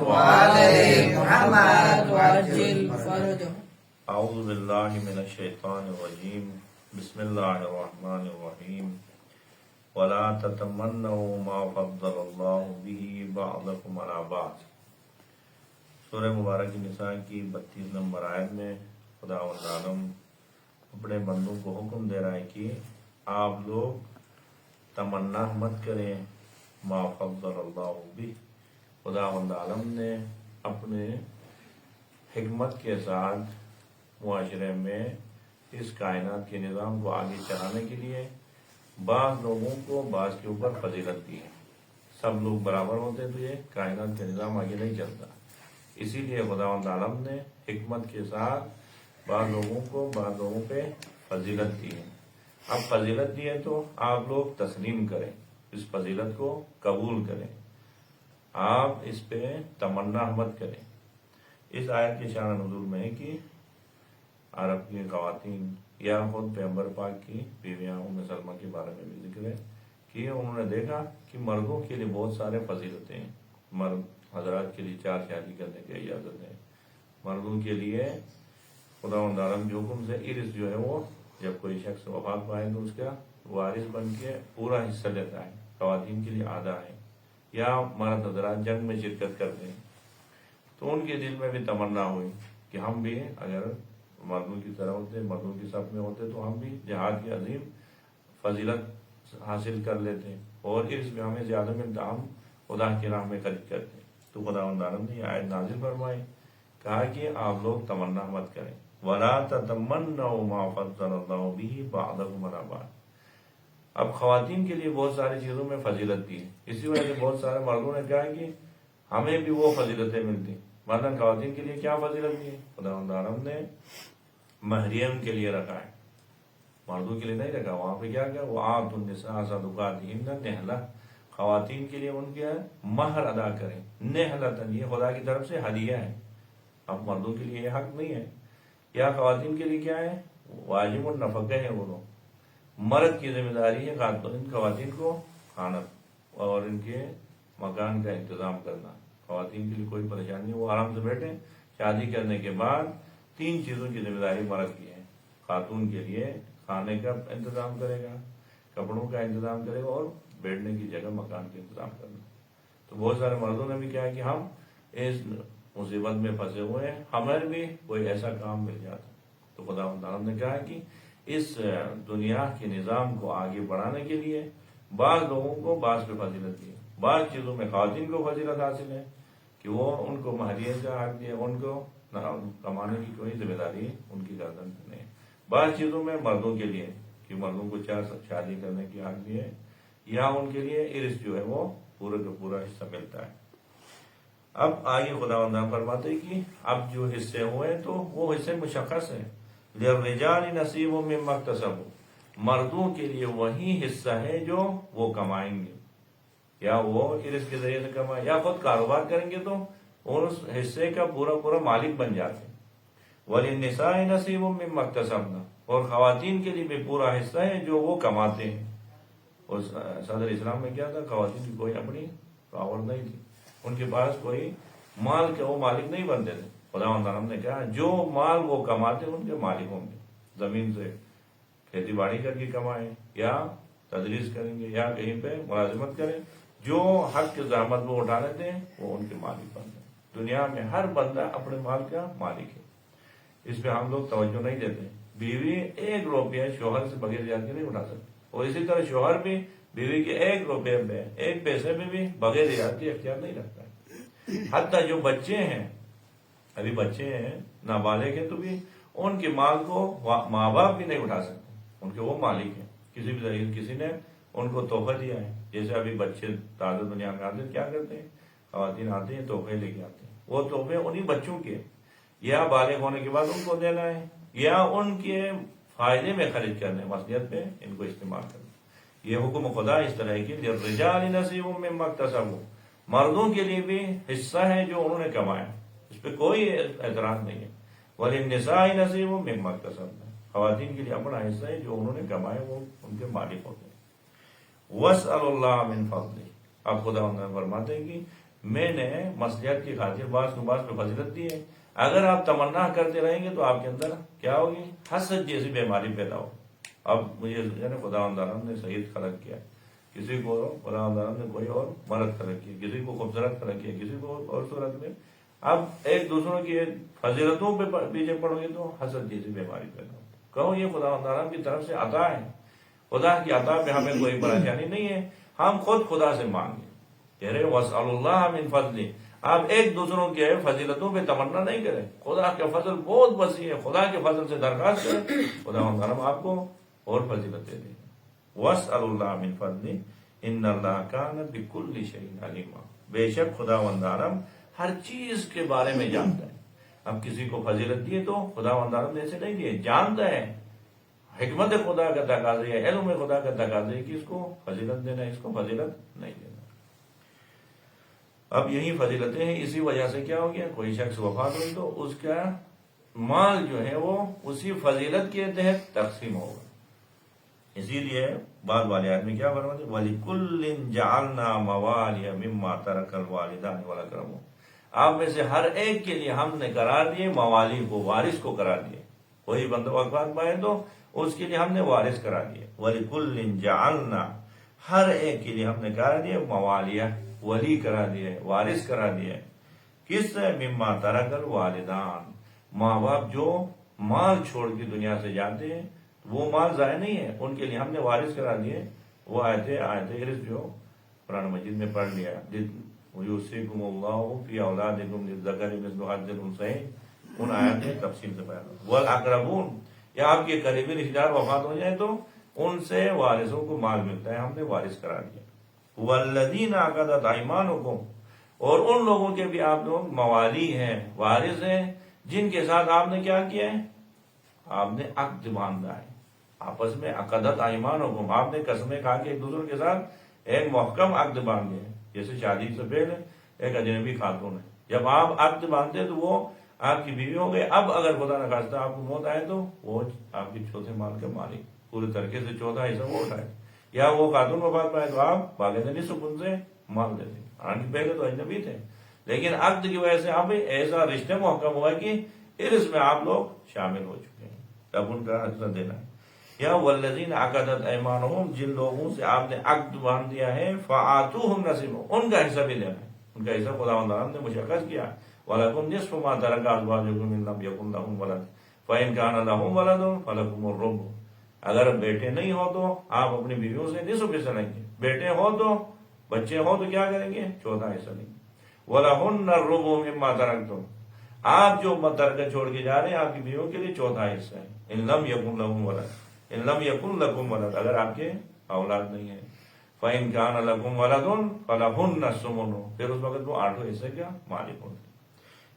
وعلى محمد وعجل فرجه. اعوذ باللہ من الشیطان الرجیم بسم اللہ الرحمن الرحیم ولا تتمنوا ما فضل اللہ به بعضکم علی بعض. سورہ مبارک نساء کی 32 نمبر آیت میں خداوند عالم اپنے بندوں کو حکم دے رہا ہے کہ آپ لوگ تمنا مت کریں ما فضل اللہ به. خداوند عالم نے اپنے حکمت کے ساتھ معاشرے میں اس کائنات کے نظام کو آگے چلانے کے لیے بعض لوگوں کو بعض کے اوپر فضیلت دی ہے. سب لوگ برابر ہوتے تو یہ کائنات کا نظام آگے نہیں چلتا. اسی لیے خداوند عالم نے حکمت کے ساتھ بعض لوگوں کو بعض لوگوں پہ فضیلت دی ہے. اب فضیلت دی ہے تو آپ لوگ تسلیم کریں، اس فضیلت کو قبول کریں، آپ اس پہ تمنا مت کریں. اس آیت کی شان نزول میں ہے کہ عرب کی خواتین یا خود پیغمبر پاک کی بیویاں ام سلمہ کے بارے میں بھی ذکر ہے کہ انہوں نے دیکھا کہ مردوں کے لیے بہت سارے فضیلتیں ہیں. مرد حضرات کے لیے 4 شادی کرنے کی اجازت ہے. مردوں کے لیے خداوند عالم کے حکم سے ارث جو ہے وہ جب کوئی شخص وفات پائے تو اس کا وارث بن کے پورا حصہ لیتا ہے. خواتین کے لیے آدھا ہے. یا مرد حضرات جنگ میں شرکت کرتے ہیں تو ان کے دل میں بھی تمنا ہوئی کہ ہم بھی اگر مردوں کی طرح ہوتے، مردوں کی صف میں ہوتے تو ہم بھی جہاد کی عظیم فضیلت حاصل کر لیتے اور اس میں ہمیں زیادہ ملتا، ہم خدا کی راہ میں خرچ کرتے. تو خداوند عالم نے یہ آیت نازل فرمائی، کہا کہ آپ لوگ تمنا مت کریں. وَلَا تَتَمَنَّوْا مَا فَضَّلَ اللَّهُ بِهِ بَعْضَكُمْ عَلَىٰ بَعْضٍ. اب خواتین کے لیے بہت ساری چیزوں میں فضیلت دی ہے. اسی وجہ سے بہت سارے مردوں نے کہا کہ ہمیں بھی وہ فضیلتیں ملتی. مثلا خواتین کے لیے کیا فضیلت دی ہے؟ خداوند عالم نے مہرین کے لیے رکھا ہے، مردوں کے لیے نہیں رکھا. وہاں پہ کیا کیا؟ وَآتُوا النِّسَاءَ صَدُقَاتِهِنَّ نِحْلَةً. خواتین کے لیے ان کے مہر ادا کریں. نِحْلَةً یہ خدا کی طرف سے ہدیہ ہے. اب مردوں کے لیے یہ حق نہیں ہے. یا خواتین کے لیے کیا ہے؟ واجب النفقہ ہے. وہ لوگ مرد کی ذمہ داری ہے ان خواتین کو کھانا اور ان کے مکان کا انتظام کرنا. خواتین کے لیے کوئی پریشانی نہیں، وہ آرام سے بیٹھیں. شادی کرنے کے بعد 3 چیزوں کی ذمہ داری مرد کی ہے. خاتون کے لیے کھانے کا انتظام کرے گا، کپڑوں کا انتظام کرے گا اور بیٹھنے کی جگہ مکان کا انتظام کرنا. تو بہت سارے مردوں نے بھی کیا ہے کہ ہم اس مصیبت میں پھنسے ہوئے ہیں، ہمیں بھی کوئی ایسا کام مل جاتا. تو خداوند عالم نے کہا کہ اس دنیا کے نظام کو آگے بڑھانے کے لیے بعض لوگوں کو بعض پہ فضیلت دی ہے. بعض چیزوں میں خواتین کو فضیلت حاصل ہے کہ وہ ان کو مہریت کا حق دیا، ان کو کمانے کی کوئی ذمہ داری ان کی گردن پہ نہیں. بعض چیزوں میں مردوں کے لیے کہ مردوں کو 4 شادی کرنے کی حق دی ہے، یا ان کے لیے ارث جو ہے وہ پورے کا پورا حصہ ملتا ہے. اب آگے خداوند فرماتے ہیں کہ اب جو حصے ہوئے تو وہ حصے مشخص ہیں. لِلرِّجَالِ نَصِيبٌ مِّمَّا اكْتَسَبُوا. مردوں کے لیے وہی حصہ ہے جو وہ کمائیں گے، یا وہ ارث کے ذریعے سے کمائیں یا خود کاروبار کریں گے تو اس حصے کا پورا پورا مالک بن جاتے ہیں. وَلِلنِّسَاءِ نَصِيبٌ مِّمَّا اكْتَسَبْنَ. اور خواتین کے لیے بھی پورا حصہ ہے جو وہ کماتے ہیں. اور صدر اسلام میں کیا تھا؟ خواتین کی کوئی اپنی پاور نہیں تھی، ان کے پاس کوئی مال کے وہ مالک نہیں بنتے تھے. خداوند عالم نے کہا جو مال وہ کماتے ان کے مالک ہوں گے. زمین سے کھیتی باڑی کر کے کمائیں یا تدریس کریں گے یا کہیں پہ ملازمت کریں، جو حق کی زحمت وہ اٹھا لیتے ہیں وہ ان کے مالک بن گئے. دنیا میں ہر بندہ اپنے مال کا مالک ہے. اس پہ ہم لوگ توجہ نہیں دیتے. بیوی 1 روپیہ شوہر سے بغیر جا کے نہیں اٹھا سکتی، اور اسی طرح شوہر بھی بیوی کے 1 روپے پہ 1 پیسے میں بھی بغیر اجازت کے اختیار نہیں رکھتا ہے. حتیٰ جو بچے ہیں، ابھی بچے ہیں نابالغ ہیں، تو بھی ان کے مال کو ماں باپ بھی نہیں اٹھا سکتے، ان کے وہ مالک ہیں. کسی بھی ذریعے کسی نے ان کو تحفہ دیا ہے. جیسے ابھی بچے تازہ دنیا میں آتے ہیں کیا کرتے ہیں؟ خواتین آتی ہیں تحفے لے کے آتے ہیں. وہ تحفے انہی بچوں کے یا بالغ ہونے کے بعد ان کو دینا ہے یا ان کے فائدے میں خرچ کرنے، مصلحت پہ ان کو استعمال کرنا. یہ حکم خدا اس طرح ہے کہ لِلرِّجَالِ نَصِيبٌ مِّمَّا اكْتَسَبُوا. مردوں کے لیے بھی حصہ ہے جو انہوں نے کمایا، اس پہ کوئی اعتراض نہیں ہے. وَلِلنِّسَاءِ نَصِيبٌ مِّمَّا اكْتَسَبْنَ. خواتین کے لیے اپنا حصہ ہے جو انہوں نے کمایا، وہ ان کے مالک ہوتے ہیں. وَاسْأَلُوا اللَّهَ مِن فَضْلِهِ. اب خدا فرماتے ہیں کہ میں نے مصلحت کی خاطر بعض کو بعض پہ فضیلت دی ہے. اگر آپ تمنا کرتے رہیں گے تو آپ کے اندر کیا ہوگی؟ حسد جیسی بیماری پیدا ہو. اب مجھے خدا تعالیٰ نے سعید خلق کیا، کسی کو خدا تعالیٰ نے کوئی اور مرد خلق کیا، کسی کو خوبصورت خلق کیا، کسی کو اور صورت میں. اب ایک دوسروں کی فضیلتوں پہ پیچھے پڑو گے تو حسد جیسی بیماری پیدا ہو. کہو یہ خدا تعالیٰ کی طرف سے عطا ہے، خدا کی عطا پہ ہمیں کوئی پریشانی نہیں ہے، ہم خود خدا سے مانگیں. کہہ رہے وَاسْأَلُوا اللَّهَ مِن فَضْلِهِ. آپ ایک دوسروں کے فضیلتوں پہ تمنا نہیں کریں، خدا کے فضل بہت وسیع ہے، خدا کے فضل سے درخواست کریں، خدا تعالیٰ آپ کو اور فضیلتیں دیں. وَاسْأَلُوا اللَّهَ مِن فَضْلِهِ إِنَّ اللَّهَ كَانَ بِكُلِّ شَيْءٍ عَلِيمًا. بے شک خدا ہر چیز کے بارے میں جانتا ہے. اب کسی کو فضیلت دیے تو خدا ایسے نہیں دیے، جانتا ہے، حکمت خدا کا تقاضا ہے، علم خدا کا تقاضا ہے کہ اس کو فضیلت دینا، اس کو فضیلت نہیں دینا. اب یہی فضیلتیں ہیں، اسی وجہ سے کیا ہو گیا، کوئی شخص وفات ہوئی تو اس کا مال جو ہے وہ اسی فضیلت کے تحت تقسیم ہوگا. اسی لیے بعد والے آیت میں کیا فرماتے ہیں وَلِكُلٍّ جَعَلْنَا مَوَالِيَ مِمَّا تَرَكَ الْوَالِدَانِ وَالْأَقْرَبُونَ. آپ میں سے ہر ایک کے لیے ہم نے قرار دیے موالی کو، وارث کو قرار دیے. کوئی بندہ وفات پائے تو اس کے لیے ہم نے وارث قرار دیے. وَلِكُلٍّ جَعَلْنَا، ہر ایک کے لیے ہم نے قرار دیے موالیہ، ولی قرار دیے، وارث قرار دیے. کس سے؟ مما ترک الوالدان، ماں باپ جو مال چھوڑ کے دنیا سے جاتے ہیں وہ مال ضائع نہیں ہے، ان کے لیے ہم نے وارث قرار دیے. وہ آیت ارث جو قرآن مجید میں پڑھ لیا، یوصیکم اللہ فی اولادکم للذکر مثل حظ الانثیین، ان آیات میں تفصیل سے بیان. والاقربون، یا آپ کے قریبی رشتہ دار وفات ہو جائیں تو ان سے وارثوں کو مال ملتا ہے، ہم نے وارث قرار دیا. والذین عقدت ایمانکم، اور ان لوگوں کے بھی آپ لوگ موالی ہیں، وارث ہیں، جن کے ساتھ آپ نے کیا کیا ہے؟ آپ نے عقد باندھا ہے آپس میں. عقدت ایمانکم، آپ نے قسمیں کھا کے ایک دوسرے کے ساتھ ایک محکم عقد باندھے ہیں. جیسے شادی سے پہلے ایک اجنبی خاتون ہے، جب آپ عقد باندھتے تو وہ آپ کی بیوی ہو گئے. اب اگر خدا نخواستہ آپ کو موت آئے تو وہ آپ کے چوتھے مال کے مالک، پورے طریقے سے چوتھا حصہ وہ اٹھائے. یا وہ خاتون وفات پائے تو آپ باقاعدہ نصف ان سے مال دے دیں. حالانکہ پہلے تو اجنبی تھے، لیکن عقد کی وجہ سے آپ ایسا رشتہ محکم ہوا کہ ارث میں آپ لوگ شامل ہو چکے ہیں، اب ان کا حصہ دینا ہے. یا والذین عقدت ایمانہم، جن لوگوں سے آپ نے عقد باندھ دیا ہے، فآتوہم نصیبہم، ان کا حصہ بھی دینا ہے. ان کا حصہ خدا نے مشخص کیا. وَلَكُمْ نِصْفُ مَا تَرَكَ أَزْوَاجُكُمْ إِن لَّمْ يَكُن لَّهُمْ وَلَدٌ فَإِن كَانَ لَهُمْ وَلَدٌ فَلَكُمُ الرُّبُعُ. اگر بیٹے نہیں ہو تو آپ اپنی بیویوں سے نصف حصہ لیں گے، بیٹے ہو تو بچے ہو تو کیا کریں گے؟ چوتھا حصہ لیں گے. وَلَهُنَّ الرُّبُعُ مِمَّا تَرَكْتُمْ، آپ جو ترکہ چھوڑ کے جا رہے ہیں آپ کی بیویوں کے لیے چوتھا حصہ ہے. إِن لَّمْ يَكُن لَّهُمْ وَلَدٌ، إِن لَّمْ يَكُن لَّكُمْ وَلَدٌ، اگر آپ کے اولاد نہیں ہے. فَإِن كَانَ لَكُمْ وَلَدٌ فَلَهُنَّ الثُّمُنُ، پھر اس وقت وہ آٹھویں حصے کا مالک ہوتے.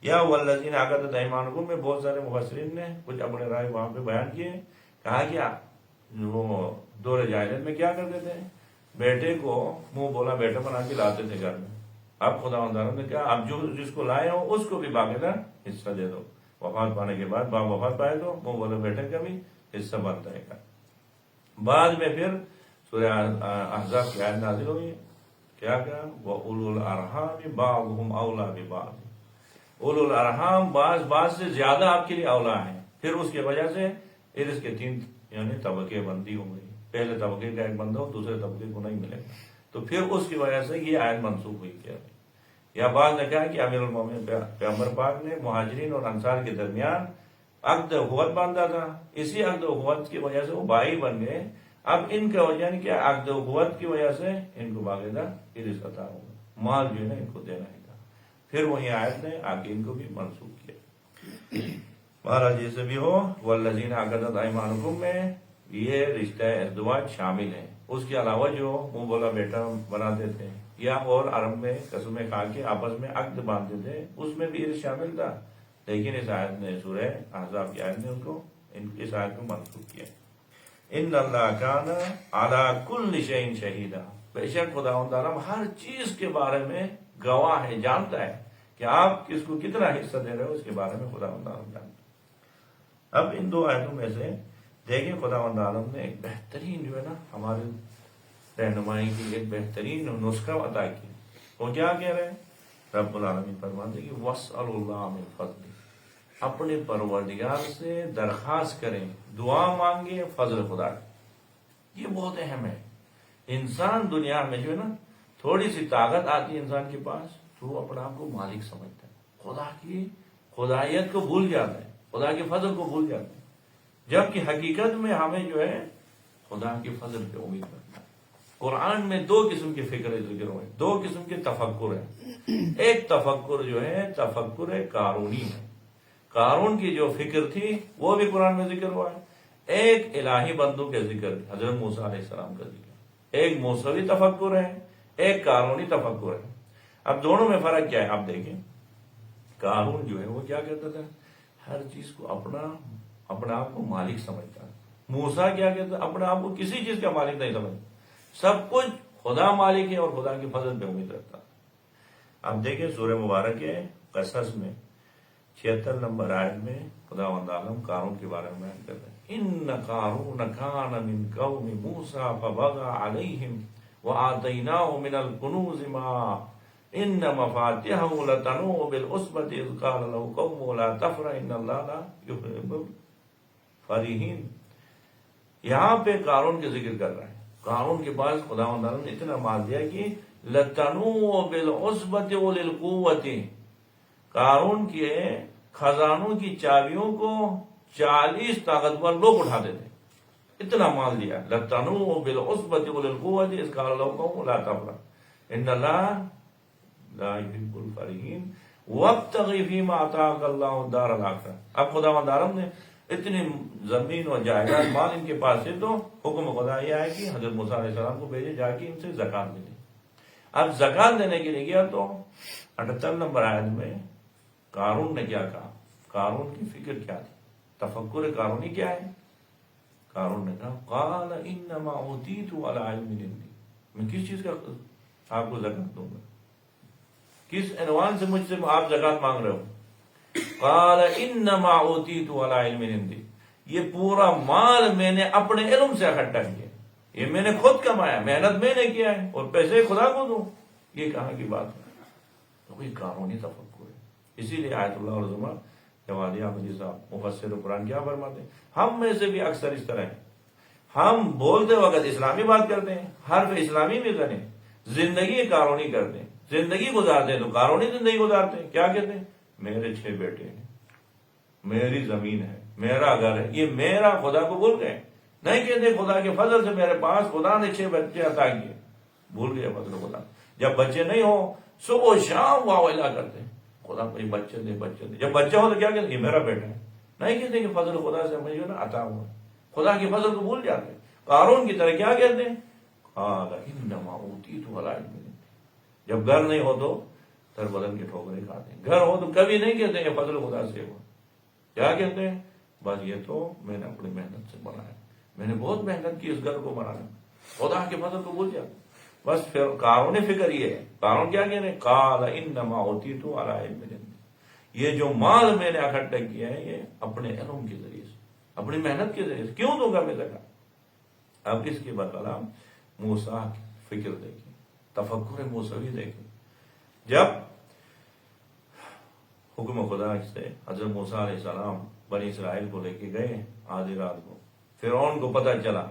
یا والذین عقدت ایمانکم میں بہت سارے مفسرین نے کچھ اپنے رائے وہاں پہ بیان کیے. کہا کیا وہ دور جاہلیت میں کیا کرتے تھے؟ بیٹے کو منہ بولا بیٹا بنا کے لاتے تھے گھر میں. اب خدا نے کہا اب جو جس کو لائے ہو اس کو بھی باقاعدہ حصہ دے دو. وفات پانے کے بعد باپ وفات پائے تو منہ بولا بیٹے کا بھی حصہ بنتا ہے. بعد میں پھر سورہ احزاب کی آیت نازل ہوئی. کیا کہا؟ وَأُولُو الْأَرْحَامِ بَعْضُهُمْ أَوْلَىٰ بِبَعْضٍ، اولو الارحام بعض سے زیادہ آپ کے لیے اولا ہیں. پھر اس کی وجہ سے ارث کے تین یعنی طبقے بندی ہو گئی. پہلے طبقے کا ایک بندہ ہو، دوسرے طبقے کو نہیں ملے گا، تو پھر اس کی وجہ سے یہ آیت منسوخ ہوئی. کیا یا بعد نے کہا کہ امیر المومنین پیغمبر پاک نے مہاجرین اور انصار کے درمیان عقد اخوت باندھا تھا، اسی عقد اخوت کی وجہ سے وہ بھائی بن گئے. اب ان کا وجہ نہیں کیا، عقد اخوت کی وجہ سے ان کو باقاعدہ ارث عطا ہوگا، مال جو ہے نا ان کو دینا ہے. پھر وہی آیت نے آگے ان کو بھی منسوخ کیا. مہاراج جیسے بھی ہو والذین عقدت ایمانکم میں یہ رشتہ ازدواج شامل ہے. اس کے علاوہ جو منہ بولا بیٹا بناتے تھے یا اور عرب میں قسمیں کھا کے آپس میں عقد باندھتے تھے اس میں بھی ارث شامل تھا. لیکن اس آیت نے سورہ احزاب کی آیت نے اس آیت کو منسوخ کیا. ان اللہ کان علی کل شیء شہیدا، بے شک خدا تعالیٰ ہر چیز کے بارے میں گواہ ہے، جانتا ہے کہ آپ کس کو کتنا حصہ دے رہے ہو، اس کے بارے میں خدا تعالیٰ جانتا ہے. اب ان دو آیتوں میں سے دیکھیں خدا تعالیٰ نے ایک بہترین جو ہے نا ہماری رہنمائی کی ایک بہترین نسخہ عطا کی. وہ کیا کہہ رہے ہیں رب العالمین فرماتے ہیں کہ وَاسْأَلُوا اللَّهَ مِن فَضْلِهِ، اپنے پروردگار سے درخواست کریں، دعا مانگیں فضل خدا کی۔ یہ بہت اہم ہے۔ انسان دنیا میں جو ہے نا تھوڑی سی طاقت آتی ہے انسان کے پاس تو وہ اپنے آپ کو مالک سمجھتا ہے، خدا کی خدائیت کو بھول جاتا ہے، خدا کے فضل کو بھول جاتا ہے، جبکہ حقیقت میں ہمیں جو ہے خدا کے فضل پہ امید کرنا ہے۔ قرآن میں دو قسم کے فکر ذکر ہوئے، دو قسم کے تفکر ہیں۔ ایک تفکر جو ہے تفکر قارونی ہے، قارون کی جو فکر تھی وہ بھی قرآن میں ذکر ہوا ہے۔ ایک الہی بندوں کے ذکر حضرت موسیٰ علیہ السلام کا ذکر، ایک موسوی تفکر ہے، ایک قارونی تفکر ہے۔ اب دونوں میں فرق کیا ہے آپ دیکھیں۔ قارون جو ہے وہ کیا کہتا تھا، ہر چیز کو اپنا آپ کو مالک سمجھتا ہے۔ موسیٰ کیا کہتا ہے، اپنے آپ کو کسی چیز کا مالک نہیں سمجھتا، سب کچھ خدا مالک ہے اور خدا کے فضل پہ امید رکھتا ہے۔ اب دیکھیں سورہ مبارک ہے قصص میں 76 نمبر آیت میں خداوند عالم قارون کے بارے میں بیان کرتے ہیں، ان قارون کان من قوم موسیٰ فبغى علیہم وآتیناہ من الکنوز ما ان مفاتحہ لتنوء بالعصبۃ اذ قال له قومه لا تفرح ان اللہ لا يحب الفرحین۔ یہاں پہ قارون کے ذکر کر رہا ہے۔ قارون کے پاس خداوند عالم نے اتنا مال دیا کہ لتنوء بالعصبۃ وللقوۃ، قارون کے خزانوں کی چابیوں کو 40 طاقتور لوگ اٹھاتے تھے، اتنا مال دیا۔ لتنوء بالعصبۃ وللقوۃ اذ قال له قومه لا تفرح ان اللہ لا يحب الفرحین وابتغ فیما آتاک اللہ الدار الآخرہ۔ اب خداوند عالم نے اتنی زمین اور جائیداد مال ان کے پاس سے، تو حکم خدا یہ ہے کہ حضرت موسیٰ علیہ السلام کو بھیجے جا کے ان سے زکات لے لیں۔ اب زکات دینے کے لیے گیا تو 78 نمبر آیت میں قارون نے کیا کہا، قارون کی فکر کیا تھی، تفکر قارونی کیا ہے؟ قارون نے کہا قال انما اوتیت علی علم عندی، میں کس چیز کا آپ کو زکات دوں گا، کس عنوان سے مجھ سے آپ زکات مانگ رہے ہو؟ قال انما اوتیت علی علم عندی، یہ پورا مال میں نے اپنے علم سے اکٹھا کیا، یہ میں نے خود کمایا، محنت میں نے کیا ہے اور پیسے خدا کو دوں، یہ کہاں کی بات ہے؟ تو کوئی قارونی تفکر ہے۔ اسی لیے آیت اللہ العظمہ جوادی احمدی صاحب مفسر قرآن کیا فرماتے ہیں، ہم میں سے بھی اکثر اس طرح ہیں، ہم بولتے وقت اسلامی بات کرتے ہیں، حرف اسلامی میں کریں، زندگی قارونی کرتے ہیں، زندگی گزارتے ہیں تو قارونی زندگی گزارتے ہیں۔ کیا کہتے ہیں؟ میرے 6 بیٹے ہیں، میری زمین ہے، میرا گھر ہے، یہ میرا، خدا کو بھول گئے۔ نہیں کہتے خدا کے فضل سے میرے پاس خدا نے 6 بچے عطا کیے، بھول گئے فضل خدا۔ جب بچے نہیں ہو صبح و شام واہ ویلا کرتے ہیں، خدا کوئی بچے دے بچے دے، جب بچہ ہو تو کیا کہتے ہیں، یہ میرا بیٹا ہے۔ نہیں کہتے کہ فضل خدا سے مجھے نا عطا ہوا، خدا کے فضل کو بھول جاتے ہیں۔ قارون کی طرح کیا کہتے ہیں، قال انما اوتیت علی علم عندی، جب گھر نہیں ہو تو سر بدن کے ٹھوکرے کھاتے ہیں، گھر ہو تو کبھی نہیں کہتے ہیں فضل خدا سے ہوا، کیا کہتے ہیں، بس یہ تو میں نے اپنی محنت سے بنایا، میں نے بہت محنت کی اس گھر کو بنانے، خدا کے فضل کو بھول جاتے۔ بس پھر قارون فکر یہ ہے، قارون کیا کہہ رہے ہیں، قال انما اوتیت علی علم عندی، یہ جو مال میں نے اکٹھا کیا ہے یہ اپنے علم کے ذریعے سے، اپنی محنت کے ذریعے سے، کیوں دوں گا میں زکات؟ اب اس کے برخلاف موسیٰ کی فکر دیکھیں، تفکر موسوی دیکھیں۔ جب حکم خدا سے حضرت موسیٰ علیہ السلام بنی اسرائیل کو لے کے گئے آدھی رات کو، فرعون کو پتہ چلا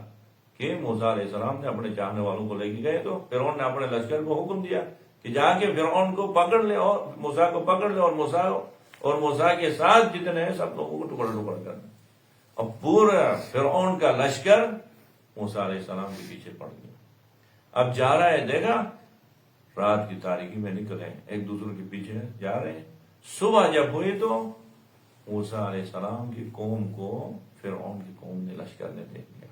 کہ موسیٰ علیہ السلام نے اپنے چاہنے والوں کو لے کے گئے، تو فرعون نے اپنے لشکر کو حکم دیا کہ جا کے فرعون کو پکڑ لے اور موسیٰ کو پکڑ لے، اور موسیٰ کے ساتھ جتنے ہیں سب لوگوں کو ٹکڑ ٹکڑ کر دیں۔ اب پورا فرعون کا لشکر موسیٰ علیہ السلام کے پیچھے پڑ گیا۔ اب جا رہا ہے، دیکھا رات کی تاریکی میں نکلے، ایک دوسرے کے پیچھے جا رہے ہیں۔ صبح جب ہوئی تو موسیٰ علیہ السلام کی قوم کو فرعون کی قوم نے، لشکر نے دیکھ لیا،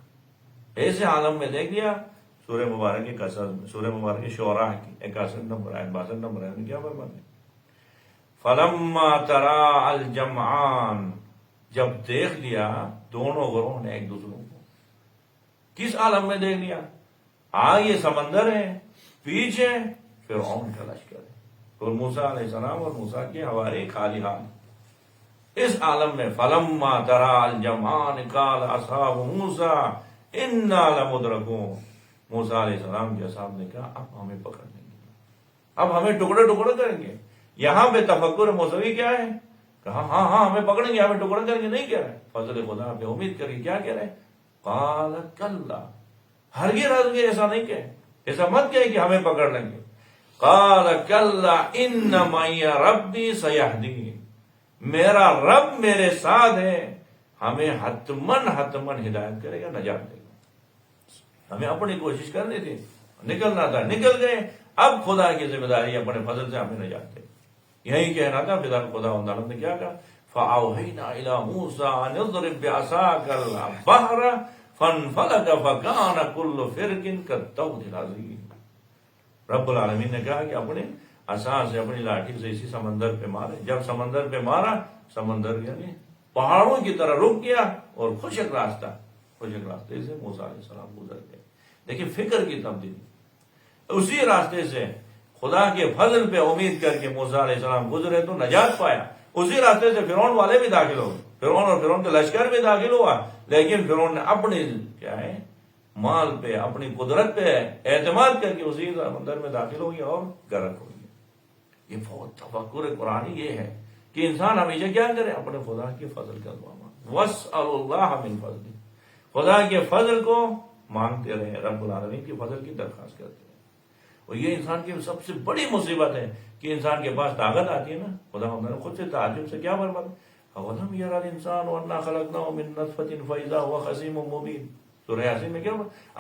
ایسے عالم میں دیکھ لیا۔ سورہ مبارک کی قصص، سورہ مبارک شعراء کی 61 نمبر آیت 62 نمبر آیت میں کیا فرماتے ہیں، فلما تراءى الجمعان، جب دیکھ لیا دونوں گروہ نے ایک دوسرے کو، کس عالم میں دیکھ لیا، آگے سمندر ہے، پیچھے فرعون کا لشکر ہے، اور موسیٰ علیہ السلام اور موسیٰ کے حواری خالی ہاتھ، اس عالم میں فلما تراءى الجمعان قال اصحاب موسیٰ انا لمدرکون، موسیٰ علیہ السلام کے اصحاب نے کہا اب ہمیں پکڑ لیں گے، اب ہمیں ٹکڑے ٹکڑے کریں گے، یہاں پہ تفکر موسوی کیا ہے؟ کہا ہاں ہمیں پکڑیں گے، ہمیں ٹکڑا کریں گے، نہیں کہہ رہے فضل خدا پہ امید کریے. کیا کہہ رہے؟ قال کلا، ہرگز ایسا نہیں کہ، ایسا مت کہے کہ ہمیں پکڑ لیں گے. قال کلا ان معی ربی سیہدین، میرا رب میرے ساتھ ہے، ہمیں حتمن ہدایت کرے گا، نجات دے گا. ہمیں اپنی کوشش کرنی تھی، نکلنا تھا، نکل گئے. اب خدا کی ذمہ داری اپنے فضل سے ہمیں نجات دے. یہی کہنا تھا. پھر خدا نے کیا کہا؟ فَأَوْحَيْنَا إِلَى مُوسَىٰ أَنِ اضْرِب بِعَصَاكَ الْبَحْرَ فَانْفَلَقَ فَكَانَ كُلُّ فِرْقٍ كَالطَّوْدِ الْعَظِيمِ. رب العالمین نے کہا کہ اپنے عصا سے، اپنی لاٹھی سے اسی سمندر پہ مارے. جب سمندر پہ مارا، سمندر یعنی پہاڑوں کی طرح رک گیا اور خشک راستے سے موسیٰ علیہ السلام گزر گئے. دیکھیں فکر کی تبدیلی. اسی راستے سے خدا کے فضل پہ امید کر کے موسیٰ علیہ السلام گزرے تو نجات پایا. اسی راستے سے فرعون والے بھی داخل ہو گئے، فرعون اور فرعون کے لشکر بھی داخل ہوا. لیکن فرعون نے اپنی کیا ہے مال پہ، اپنی قدرت پہ اعتماد کر کے اسی سمندر میں داخل ہو گیا اور غرق ہو گیا. یہ بہت تفکر قرآنی یہ ہے کہ انسان ہمیشہ کیا کرے؟ اپنے خدا کے فضل کا دعا مانگے. وَاسْأَلُوا اللَّهَ مِن فَضْلِهِ، خدا کے فضل کو مانگتے رہے، رب العالمین کے فضل کی درخواست کرتے ہیں. اور یہ انسان کی سب سے بڑی مصیبت ہے کہ انسان کے پاس طاقت آتی ہے نا، خدا نے خود سے تعجب سے کیا فرماتا ہے؟ أَوَلَمْ يَرَ الْإِنسَانُ أَنَّا خَلَقْنَاهُ مِن نُطْفَةٍ فَإِذَا هُوَ خَصِيمٌ مُبِينٌ. سورہ یاسین میں کیا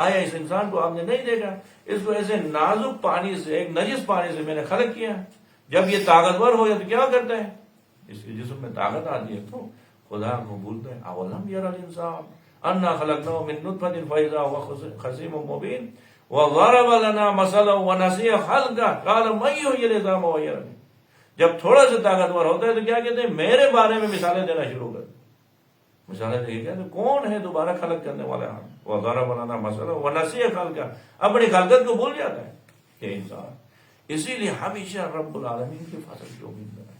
آیا؟ اس انسان کو آپ نے نہیں دیکھا؟ اس کو ایسے نازک پانی سے، ایک نجس پانی سے میں نے خلق کیا. جب یہ طاقتور ہو جائے تو کیا کرتا ہے؟ اس کے جسم میں طاقت آتی ہے تو خدا کو بھولتا ہے. أَوَلَمْ يَرَ الْإِنسَانُ أَنَّا خَلَقْنَاهُ مِن نُطْفَةٍ فَإِذَا هُوَ خَصِيمٌ مُبِينٌ وَضَرَبَ لَنَا مَثَلًا وَنَسِيَ خَلْقَهُ قَالَ مَن يُحْيِي الْعِظَامَ وَهِيَ رَمِيمٌ. جب تھوڑا سا طاقتور ہوتا ہے تو کیا کہتے ہیں؟ میرے بارے میں مثالیں دینا شروع کر. مثالیں دے کے کہتے ہیں کون ہے دوبارہ خلق کرنے والا؟ ہم وَضَرَبَ لَنَا مَثَلًا وَنَسِيَ خَلْقَهُ، اپنی خلقت کو بھول جاتا ہے یہ انسان. اسی لیے ہمیشہ رب العالمین کے فضل کی امید کریں.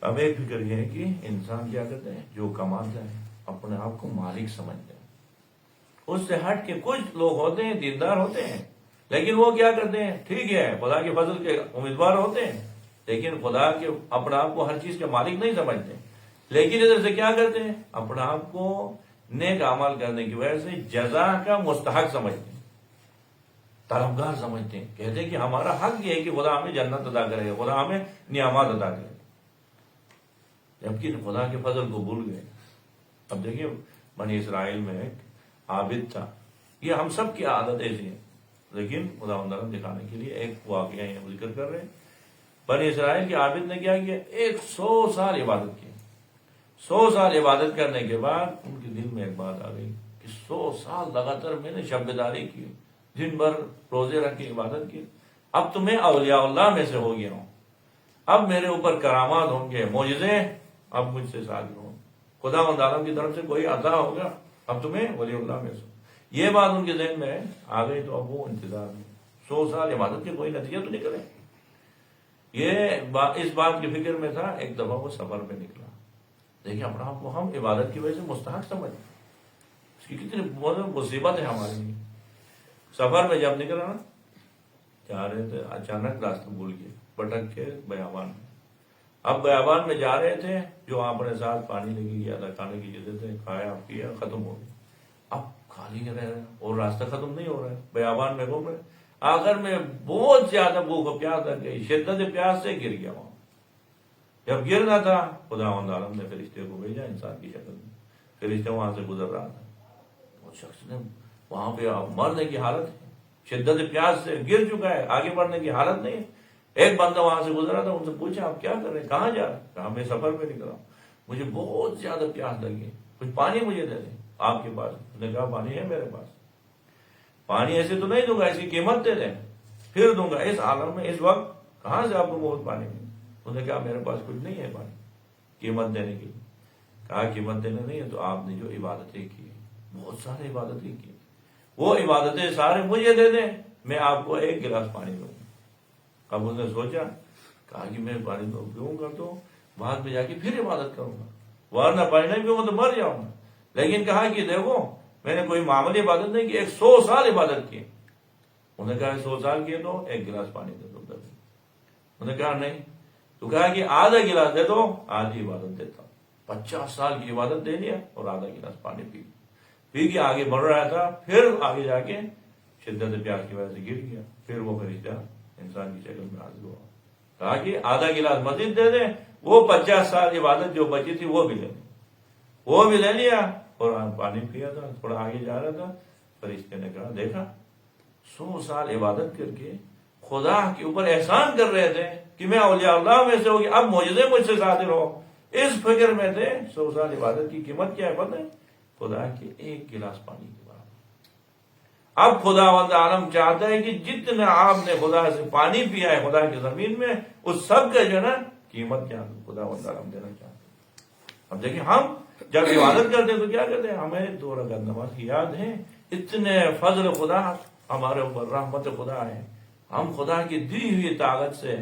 اب ایک فکر یہ ہے کہ انسان کیا کرتے ہیں؟ جو کماتا ہے اپنے آپ کو مالک سمجھتے ہیں. اس سے ہٹ کے کچھ لوگ ہوتے ہیں دیندار ہوتے ہیں، لیکن وہ کیا کرتے ہیں؟ ٹھیک ہے خدا کے فضل کے امیدوار ہوتے ہیں، لیکن خدا کے اپنے آپ کو ہر چیز کے مالک نہیں سمجھتے. لیکن ادھر سے کیا کرتے ہیں؟ اپنے آپ کو نیک اعمال کرنے کی وجہ سے جزا کا مستحق سمجھتے ہیں، طلبگار سمجھتے ہیں. کہتے ہیں کہ ہمارا حق یہ ہے کہ خدا ہمیں جنت عطا کرے گا، خدا ہمیں نعمات عطا کرے گا، جبکہ خدا کے فضل کو بھول گئے. اب دیکھیے بنی اسرائیل میں ایک عابد تھا. یہ ہم سب کی عادت ایسی ہے، لیکن خدا دکھانے کے لیے ایک واقعہ یہاں ذکر کر رہے ہیں. بنی اسرائیل کے عابد نے کیا کیا؟ 100 سال عبادت کی. 100 سال عبادت کرنے کے بعد ان کے دل میں ایک بات آ گئی کہ 100 سال لگاتار میں نے شب بیداری کی، دن بھر روزے رکھ کے عبادت کی، اب تو میں اولیاء اللہ میں سے ہو گیا ہوں، اب میرے اوپر کرامات ہوں گے، معجزے اب مجھ سے صادر ہوں، خدا عالم کی طرف سے کوئی عطا ہوگا، اب تو میں ولی اللہ میں سے. یہ بات ان کے ذہن میں آ گئی تو اب وہ انتظار میں 100 سال عبادت کے کوئی نتیجہ تو نکلے. یہ اس بات کی فکر میں تھا. ایک دفعہ وہ سفر پہ نکلا. دیکھیں اپنا آپ کو ہم عبادت کی وجہ سے مستحق سمجھیں، اس کی کتنی مصیبت ہے ہمارے لیے. سفر میں جب نکلا نا، جا رہے تھے، اچانک راستہ بھول گئے، بھٹک کے بیابان میں. اب بیابان میں جا رہے تھے، جو آپ نے ساتھ پانی لے کے گیا تھا، کھانے کی چیزیں تھے، کھایا پیا، ختم ہو گیا. اب خالی رہ رہے اور راستہ ختم نہیں ہو رہا ہے، بیابان میں گھوم رہے. آخر میں بہت زیادہ بھوک و پیاس لگ گئی، شدت پیاس سے گر گیا. وہاں جب گرنا تھا خدا عالم نے فرشتے کو بھیجا انسان کی شکل میں. فرشتے وہاں سے گزر رہا تھا، وہ شخص نے وہاں پہ مرنے کی حالت ہے، شدت پیاس سے گر چکا ہے، آگے بڑھنے کی حالت نہیں ہے. ایک بندہ وہاں سے گزرا تھا، ان سے پوچھا آپ کیا کر رہے ہیں، کہاں جا رہے ہیں؟ کہا میں سفر پہ نکلا ہوں، مجھے بہت زیادہ پیاس لگی، کچھ پانی مجھے دے دیں آپ کے پاس. نے کہا پانی ہے میرے پاس، پانی ایسے تو نہیں دوں گا، اس کی قیمت دے دیں پھر دوں گا. اس عالم میں اس وقت کہاں سے آپ کو بہت پانی ملے؟ انہوں نے کہا میرے پاس کچھ نہیں ہے پانی قیمت دینے کے لیے. کہا قیمت دینے نہیں ہے تو آپ نے جو عبادتیں کی، بہت سارے عبادتیں کی، وہ عبادتیں سارے مجھے دے دیں، میں آپ کو 1 گلاس پانی دوں گا. اب اس نے سوچا، کہا کہ میں پانی تو پیوں گا تو بعد میں جا کے پھر عبادت کروں گا، ورنہ پانی نہیں پیوں گا تو مر جاؤں گا. لیکن کہا کہ دیکھو میں نے کوئی معمولی عبادت نہیں کی، 100 سال عبادت کی. انہوں نے کہا 100 سال کیے تو 1 گلاس پانی دے دو. انہوں نے کہا نہیں، تو کہا کہ آدھا گلاس دے دو، آدھی عبادت دیتا ہوں۔ 50 سال کی عبادت دے دیا اور آدھا گلاس پانی پی کے آگے بڑھ رہا تھا، پھر آگے جا کے شدت پیاس کی وجہ سے گر گیا، پھر وہ فرشتہ انسان کی شکل میں حاضر ہوا، کہا کہ آدھا گلاس مزید دے دیں، وہ 50 سال عبادت جو بچی تھی وہ بھی لے لی، وہ بھی لے لیا اور پانی پیا تھا، تھوڑا آگے جا رہا تھا، فرشتے نے کہا دیکھا 100 سال عبادت کر کے خدا کے اوپر احسان کر رہے تھے کہ میں اولیاء اللہ میں سے ہوگی، اب معجزے مجھ سے صادر ہو، اس فکر میں تھے 100 سال عبادت کی قیمت کیا ہے پتہ ہے؟ خدا کے ایک گلاس پانی کے برابر۔ اب خداوند عالم چاہتا ہے کہ جتنا آپ نے خدا سے پانی پیا ہے خدا کی زمین میں، اس سب کا جو ہے نا قیمت کیا خداوند عالم دینا چاہتا ہے۔ اب دیکھیں ہم جب عبادت کرتے ہیں تو کیا کرتے ہیں؟ ہمیں 2 رکعت نماز کی یاد ہے، اتنے فضل خدا ہمارے اوپر، رحمت خدا ہے، ہم خدا کی دی ہوئی طاقت سے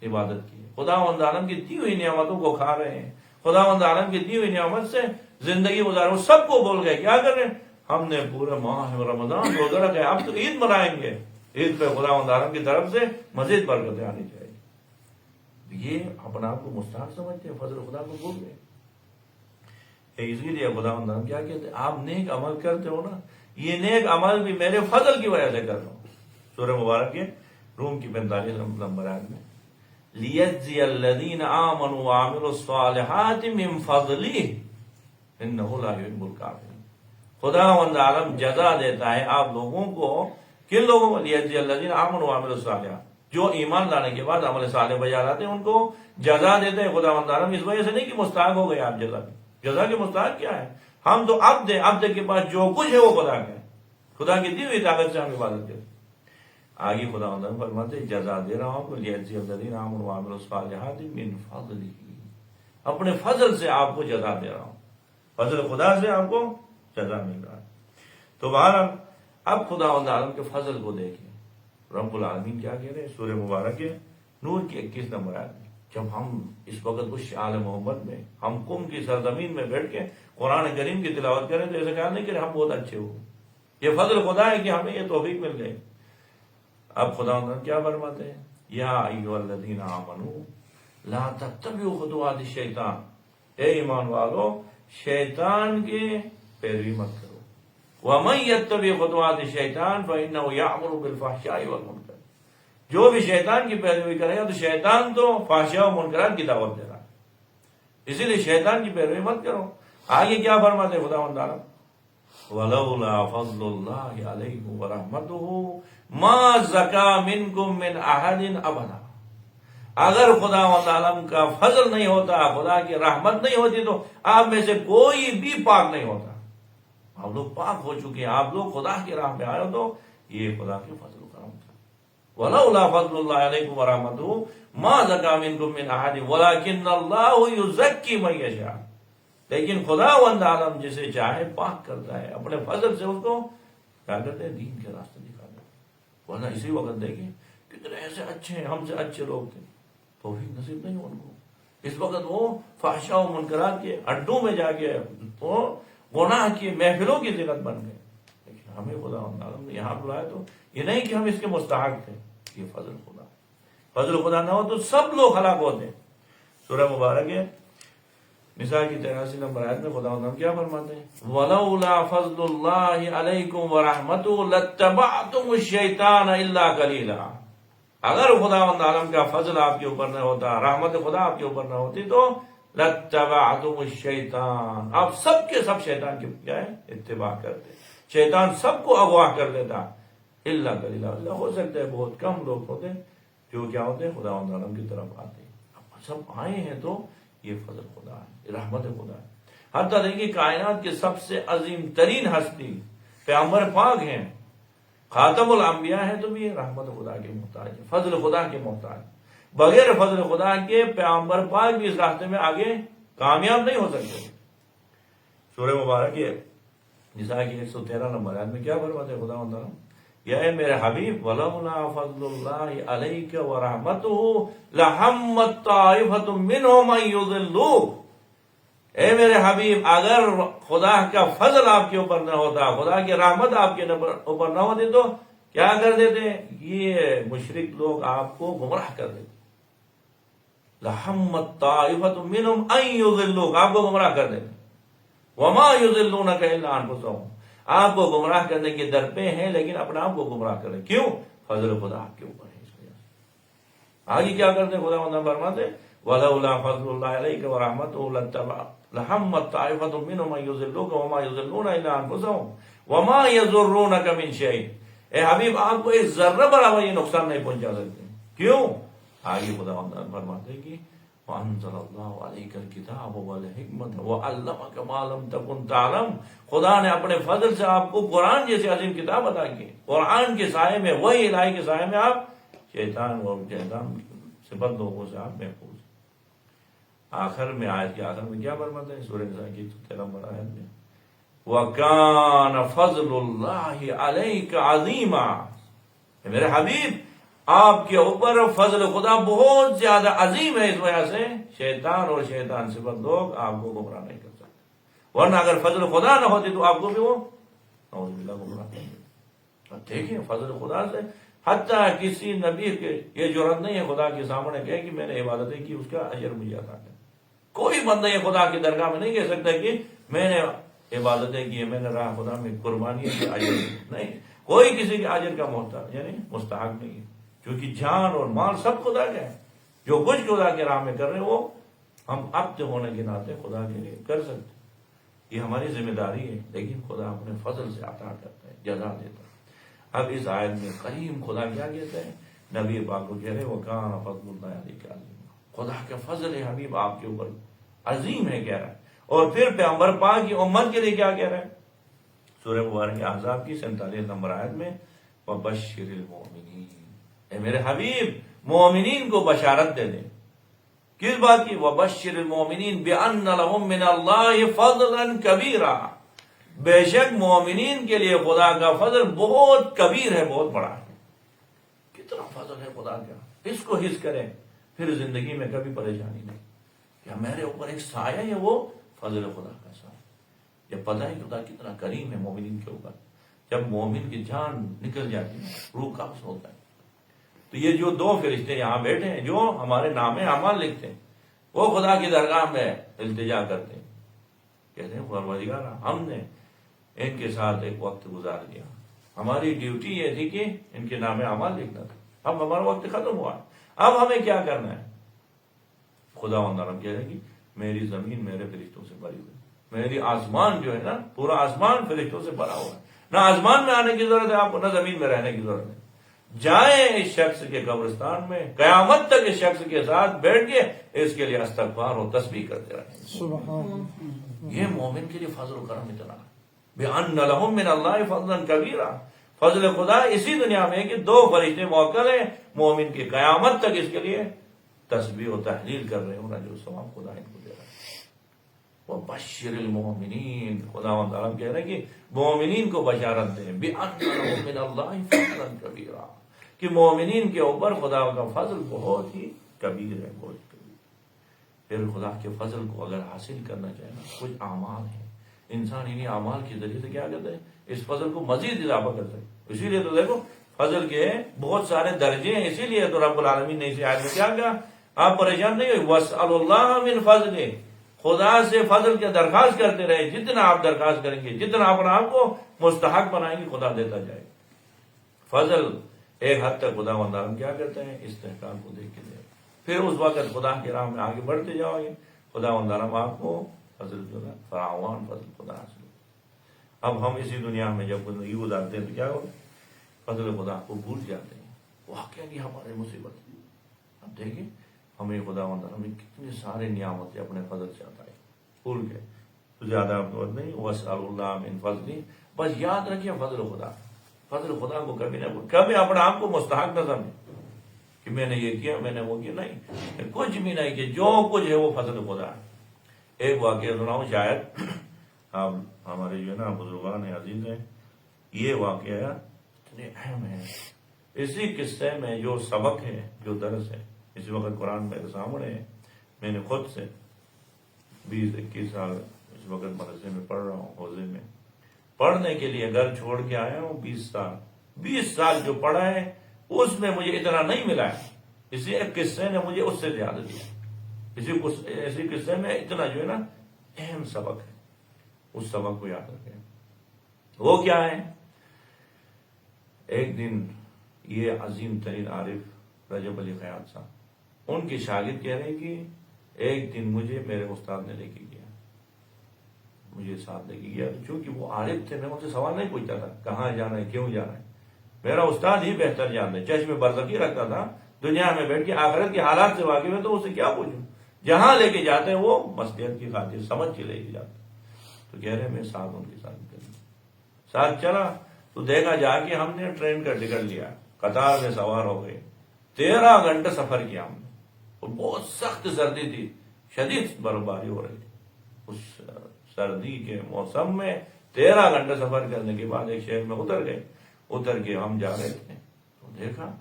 عبادت کی، خداوند عالم کی دی ہوئی نعمتوں کو کھا رہے ہیں، خداوند عالم کی دی ہوئی نعمت سے زندگی گزار رہے ہیں، سب کو بول گئے کیا کر رہے ہیں؟ ہم نے پورے ماہ رمضان روزہ رکھا ہے، اب تو عید منائیں گے، عید پہ خداوند عالم کی طرف سے مزید برکتیں آنی چاہیے۔ یہ اپنے آپ کو مستحق سمجھتے ہیں، فضل خدا کو بھول گئے۔ اسی لیے خداوند عالم کیا کہتے ہیں؟ آپ نیک عمل کرتے ہو نا، یہ نیک عمل بھی میرے فضل کی وجہ سے کر رہا ہوں۔ سورہ مبارک کے روم کی 45 نمبر آیت میں لِيَجْزِيَ الَّذِينَ آمَنُوا وَعَمِلُوا الصَّالِحَاتِ مِن فَضْلِهِ إِنَّهُ لَا يُحِبُّ الْكَافِرِينَ۔ خداوند عالم جزا دیتا ہے آپ لوگوں کو، کن لوگوں کو؟ لِيَجْزِيَ الَّذِينَ آمَنُوا وَعَمِلُوا الصَّالِحَاتِ، جو ایمان لانے کے بعد عمل صالح بجا لاتے ہیں ان کو جزا دیتے ہیں خداوند عالم، اس وجہ سے نہیں کہ مستحق ہو گئے آپ جزا کی، جزا کے مستحق کیا ہے؟ ہم تو عبد کے پاس جو کچھ ہے وہ خدا کا ہے، خدا کی دی ہوئی طاقت سے ہم عبادت کرتے ہیں۔ آگے خداوند عالم فرماتے ہیں جزا دے رہا ہوں لِيَجْزِيَ الَّذِينَ آمَنُوا وَعَمِلُوا الصَّالِحَاتِ مِن فَضْلِهِ، اپنے فضل سے آپ کو جزا دے رہا ہوں، فضل خدا سے آپ کو جزا مل رہا ہے۔ تو بہرحال اب خداوند عالم کے فضل کو دیکھیں، رب العالمین کیا کہہ رہے ہیں سورہ مبارک کے نور کی 21 نمبر آیت میں، جب ہم اس وقت اس شعال محمد میں، ہم قم کی سرزمین میں بیٹھ کے قرآن کریم کی تلاوت کریں تو ایسا خیال نہیں کہ ہم بہت اچھے ہو، یہ فضل خدا ہے کہ ہمیں یہ توفیق مل گئی۔ اب خداوند کیا فرماتے ہیں؟ یا ایھا الذین آمنوا لا تتبعوا خطوات الشیطان، اے ایمان والو شیطان کی پیروی مت کرو، ومن یتبع خطوات الشیطان فإنہ یأمر بالفحشاء والمنکر، جو بھی شیطان کی پیروی کرے گا تو شیطان تو فحشاء و منکرات کی دعوت دے رہا ہے، اسی لیے شیطان کی پیروی مت کرو۔ آگے کیا فرماتے ہیں خداوند تعالیٰ؟ وَلَوْلَا فَضْلُ اللَّهِ عَلَيْكُمْ وَرَحْمَتُهُ مَا زَكَىٰ مِنْكُمْ مِنْ أَحَدٍ أَبَدًا، اگر خداوند عالم کا فضل نہیں ہوتا، خدا کی رحمت نہیں ہوتی تو آپ میں سے کوئی بھی پاک نہیں ہوتا۔ آپ لوگ پاک ہو چکے ہیں، آپ لوگ خدا کی راہ پہ آئے ہو تو یہ خدا کے فضل و کرم تھا۔ وَلَوْلَا فَضْلُ اللَّهِ عَلَيْكُمْ وَرَحْمَتُهُ مَا زَكَىٰ مِنْكُمْ مِنْ أَحَدٍ وَلَٰكِنَّ اللَّهَ يُزَكِّي مَن يَشَاءُ، لیکن خداوند عالم جسے چاہے پاک کرتا ہے، اپنے فضل سے اس کو کیا کرتے ہیں؟ دین کے راستے دکھاتے ہیں۔ ورنہ اسی وقت دیکھیں کتنے ایسے اچھے ہیں، ہم سے اچھے لوگ تھے، توفیق نصیب نہیں ان کو، اس وقت وہ فحشاء و منکرات کے اڈوں میں جا کے وہ گناہ کی محفلوں کی زینت بن گئے، لیکن ہمیں خداوند عالم نے یہاں بلایا تو یہ نہیں کہ ہم اس کے مستحق تھے، یہ فضل خدا، فضل خدا نہ ہو تو سب لوگ ہلاک ہوتے ہیں۔ سورہ مبارک ہے نساء کی 83 نمبر آیت میں خداوند ہم کیا فرماتے ہیں؟ وَلَوْلَا فَضْلُ اللَّهِ عَلَيْكُمْ وَرَحْمَتُهُ لَاتَّبَعْتُمُ الشَّيْطَانَ إِلَّا قَلِيلًا، اگر خداوند عالم کا فضل آپ کے اوپر نہ ہوتا، رحمت خدا آپ کے اوپر نہ ہوتی تو لَاتَّبَعْتُمُ الشَّيْطَانَ، آپ سب کے سب شیطان کی کیا ہے؟ اتباع کرتے، شیطان سب کو اغوا کر دیتا، إِلَّا قَلِيلًا، اللہ ہو سکتا ہے بہت کم لوگ ہوتے جو کیا ہوتے ہیں خداوند عالم کی طرف آتے، اب سب آئے ہیں تو یہ فضل خدا ہے، رحمت خدا ہے۔ حتیٰ دیکھیے کائنات کے سب سے عظیم ترین ہستی پیغمبر پاک ہیں، خاتم الانبیاء ہے تو بھی یہ رحمت خدا کے محتاج ہے، فضل خدا کے محتاج، بغیر فضل خدا کے پیغمبر پاک بھی اس راستے میں آگے کامیاب نہیں ہو سکتے۔ سورہ مبارک نساء کی 113 نمبر آیت میں کیا فرماتے ہیں خداوند تعالیٰ؟ یا اے میرے حبیب وَلَوْلَا فَضْلُ اللَّهِ عَلَيْكَ وَرَحْمَتُهُ لَهَمَّتْ طَائِفَةٌ مِّنْهُمْ أَن يُضِلُّوكَ، اے میرے حبیب اگر خدا کا فضل آپ کے اوپر نہ ہوتا، خدا کی رحمت آپ کے اوپر نہ ہوتی تو کیا کر دیتے؟ یہ مشرک لوگ آپ کو گمراہ کر دیتے، لَحَمَّتْ طَائِفَةٌ مِّنْهُمْ أَن يُضِلُّوكَ، آپ کو گمراہ کر دیں گے. وَمَا يُضِلُّونَكَ إِلَّا أَنفُسَهُمْ، آپ کو گمراہ کرنے کے در پہ ہیں لیکن اپنے آپ کو گمراہ کریں. کیوں؟ فضل خدا آپ کے اوپر ہے اس وجہ سے. آگے کیا کرتے ہیں؟ خدا فرماتے وَلَوْلَا فَضْلُ اللَّهِ عَلَيْكَ وَرَحْمَتُهُ لَحَمَّتْ طَائِفَةٌ مِّنْهُمْ أَن يُضِلُّوكَ وَمَا يُضِلُّونَ إِلَّا أَنفُسَهُمْ وَمَا يَضُرُّونَكَ مِن شَيْءٍ. اے حبیب آپ کو ایک ذرہ برابر یہ نقصان نہیں پہنچا سکتے. کیوں؟ آگے خدا فرماتے ہیں کہ وَأَنزَلَ اللَّهُ عَلَيْكَ الْكِتَابَ وَالْحِكْمَةَ وَعَلَّمَكَ مَا لَمْ تَكُنْ تَعْلَمْ. خدا نے اپنے فضل سے آپ کو قرآن جیسے عظیم کتاب عطا کی. قرآن کے سائے میں، وہی الہی کے سائے میں آپ شیطان سے بد لوگوں سے آپ محفوظ. آخر میں آیت کے آخر میں کیا فرماتے ہیں؟ سورہ نساء کی 13 نمبر آیت میں وَكَانَ فَضْلُ اللَّهِ عَلَيْكَ عَظِيمًا. میرے حبیب آپ کے اوپر فضل خدا بہت زیادہ عظیم ہے. اس وجہ سے شیطان اور شیطان سے بد لوگ آپ کو گمراہ نہیں کر سکتے. ورنہ اگر فضل خدا نہ ہوتی تو آپ کو بھی وہ نعوذ باللہ گمراہ کریں گے. دیکھیں فضل خدا سے حتیٰ کسی نبی کے یہ جرأت نہیں ہے خدا کے سامنے کہے کہ میں نے عبادتیں کی اس کا اجر مجھے عطا کر. کوئی بندہ یہ خدا کی درگاہ میں نہیں کہہ سکتا کہ میں نے عبادتیں کی، میں نے راہ خدا میں قربانیاں کی، اجر نہیں. کوئی کسی کے اجر کا محتاج یعنی مستحق نہیں ہے، کیونکہ جان اور مال سب خدا کا ہے. جو کچھ خدا کے راہ میں کر رہے ہیں وہ ہم عبد ہونے کے ناطے خدا کے لیے کر سکتے. یہ ہماری ذمہ داری ہے، لیکن خدا اپنے فضل سے عطا کرتا ہے، جزا دیتا ہے. اب اس آیت میں کریم خدا کیا کہتے ہیں؟ نبی پاک کو کہہ رہے وَكَانَ فَضْلُ اللَّهِ عَلَيْكَ عَظِيمًا. خدا کا فضل ہے حبیب آپ کے اوپر عظیم ہے کہہ رہا ہے. اور پھر پیغمبر پاک کی امت کے لیے کیا کہہ رہا ہے؟ سورہ مبارک احزاب کی 47 نمبر آیت میں وَبَشِّرِ الْمُؤْمِنِينَ. اے میرے حبیب مومنین کو بشارت دے دیں. کس بات کی؟ وَبَشِّرِ الْمُؤْمِنِينَ بِأَنَّ لَهُم مِّنَ اللَّهِ فَضْلًا كَبِيرًا. بے شک مومنین کے لیے خدا کا فضل بہت کبیر ہے، بہت بڑا ہے. کتنا فضل ہے خدا کا، اس کو حس کریں پھر زندگی میں کبھی پریشانی نہیں. کیا میرے اوپر ایک سایہ ہے، وہ فضل خدا کا سایہ. یہ پتہ ہے خدا کتنا کریم ہے مومنین کے اوپر. جب مومن کی جان نکل جاتی ہے، روح قبض ہوتا ہے، تو یہ جو 2 فرشتے یہاں بیٹھے ہیں جو ہمارے نام اعمال لکھتے ہیں، وہ خدا کی درگاہ میں التجا کرتے ہیں، کہتے ہیں پروردگار ہم نے ان کے ساتھ ایک وقت گزار دیا، ہماری ڈیوٹی یہ تھی کہ ان کے نام اعمال لکھنا تھا، اب ہمارا وقت ختم ہوا، اب ہمیں کیا کرنا ہے؟ خدا ہم کہہ رہے ہیں کہ میری زمین میرے فرشتوں سے بھری ہوئی، میری آسمان جو ہے نا پورا آسمان فرشتوں سے بھرا ہوا ہے. نہ آسمان میں آنے کی ضرورت ہے آپ کو، نہ زمین میں رہنے کی ضرورت ہے. جائیں اس شخص کے قبرستان میں، قیامت تک اس شخص کے ساتھ بیٹھ کے اس کے لیے استغفار اور تسبیح کرتے رہیں. یہ مومن کے لیے فضل و کرم اتنا ہے. بِأَنَّ لَهُم مِّنَ اللَّهِ فَضْلًا كَبِيرًا. فضل خدا اسی دنیا میں ہے کہ 2 فرشتے موکل ہیں مومن کی، قیامت تک اس کے لیے تسبیح و تحلیل کر رہے ہیں، جو ثواب خدا ان کو دے رہا ہے. وَبَشِّرِ الْمُؤْمِنِينَ. خدا تعالیٰ کہہ رہے ہیں کہ مومنین کو بشارت دیں بِأَنَّ لَهُم مِّنَ اللَّهِ فَضْلًا كَبِيرًا، کہ مومنین کے اوپر خدا کا فضل بہت ہی کبیر ہے، بہت کبیر. پھر خدا کے فضل کو اگر حاصل کرنا چاہے نا، کچھ اعمال ہیں انسان انہی اعمال کے ذریعے سے کیا کرتے ہیں؟ اس فضل کو مزید اضافہ کرتے ہیں. اسی لیے تو دیکھو فضل کے بہت سارے درجے ہیں. اسی لیے تو رب العالمین نے اسی آیت میں کیا کہا؟ آپ پریشان نہیں ہوئے، وَاسْأَلُوا اللَّهَ مِنْ فَضْلِهِ. خدا سے فضل کی درخواست کرتے رہے. جتنا آپ درخواست کریں گے، جتنا اپنا آپ کو مستحق بنائیں گے، خدا دیتا جائے. فضل ایک حد تک خدا وندارم کیا کرتے ہیں؟ استحقاق کو دیکھ کے دے. پھر اس وقت خدا کی راہ میں آگے بڑھتے جاؤ گے، خدا وندارم آپ کو فضل جو ہے فراوان فضل خدا حاصل. اب ہم اسی دنیا میں جب زندگی گزارتے ہیں تو کیا ہوگا؟ فضل خدا کو بھول جاتے ہیں. واقعہ کی ہماری مصیبت ہے. اب دیکھیں ہمیں خدا ہمیں کتنے سارے نعمتیں اپنے فضل سے عطا ہے، بھول گئے تو زیادہ نہیں. وَاسْأَلُوا اللَّهَ مِنْ فَضْلِهِ. بس یاد رکھیں فضل خدا، فضل خدا کو کبھی نہ بھول، کبھی اپنے آپ کو مستحق نہ سمجھیں کہ میں نے یہ کیا، میں نے وہ کیا. نہیں، کچھ بھی نہیں، کہ جو کچھ ہے وہ فضل خدا ہے. ایک واقعہ سناؤں، شاید آپ ہمارے جو ہے نا بزرگان عزیز ہیں، یہ واقعہ اتنے اہم ہے. اسی قصے میں جو سبق ہے، جو درس ہے، اس وقت قرآن میرے سامنے ہے. میں نے خود سے 20-21 سال اس وقت مدرسے میں پڑھ رہا ہوں، حوزے میں پڑھنے کے لیے گھر چھوڑ کے آیا ہوں. 20 سال جو پڑھا ہے اس میں مجھے اتنا نہیں ملا ہے. اسی ایک قصے نے مجھے اس سے زیادہ دیا. اسی قصے میں اتنا جو ہے نا اہم سبق ہے، اس سبق کو یاد رکھیں۔ وہ کیا ہے؟ ایک دن یہ عظیم ترین عارف رجب علی خیاط صاحب، ان کے شاگرد کہہ رہے ہیں کہ ایک دن مجھے میرے استاد نے لے کے گیا، مجھے ساتھ لے کے گیا، چونکہ وہ عارف تھے، میں ان سے سوال نہیں پوچھتا تھا کہاں جانا ہے، کیوں جانا ہے، میرا استاد ہی بہتر جانتا ہے، چشم برزخی رکھتا تھا، دنیا میں بیٹھ کے آخرت کے حالات سے واقف ہے، تو اسے کیا پوچھوں، جہاں لے کے جاتے ہیں وہ مصلحت کی خاطر سمجھ کے لے کے جاتے ہیں۔ تو کہہ رہے میں ساتھ ان کے ساتھ چلا، تو دیکھا جا کے ہم نے ٹرین کا ٹکٹ لیا، قطار میں سوار ہو گئے، 13 گھنٹے سفر کیا ہم نے، اور بہت سخت سردی تھی، شدید برفباری ہو رہی تھی، اس سردی کے موسم میں 13 گھنٹے سفر کرنے کے بعد ایک شہر میں اتر کے ہم جا رہے تھے، تو دیکھا